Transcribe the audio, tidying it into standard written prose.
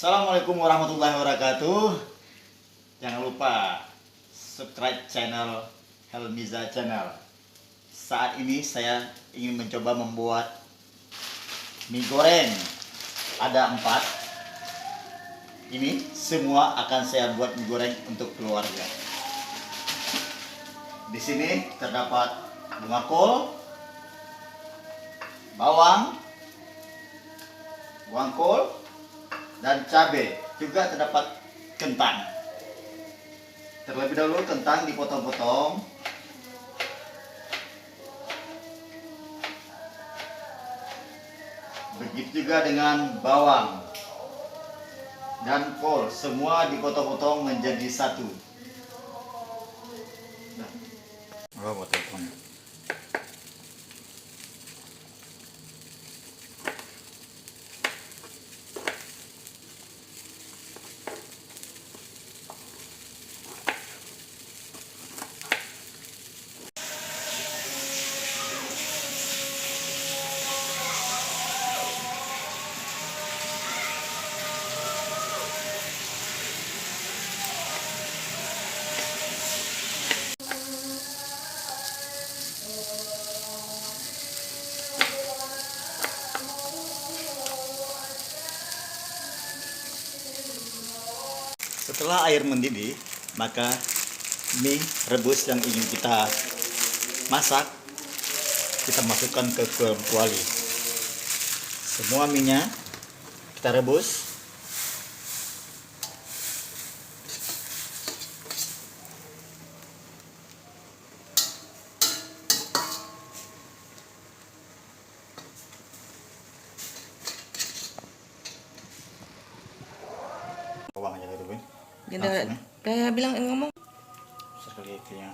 Assalamualaikum warahmatullahi wabarakatuh. Jangan lupa subscribe channel Helmiza Channel. Saat ini saya ingin mencoba membuat mie goreng. Ada 4. Ini semua akan saya buat mie goreng untuk keluarga. Di sini terdapat bunga kol, bawang kol, dan cabai. Juga terdapat kentang. Terlebih dahulu kentang dipotong-potong. Begitu juga dengan bawang dan kol, semua dipotong-potong menjadi satu. Setelah air mendidih, maka mie rebus yang ingin kita masak kita masukkan ke kuali. Semua minyak kita rebus. Bawang aja dulu, Dia bilang ngomong. sekali kayaknya.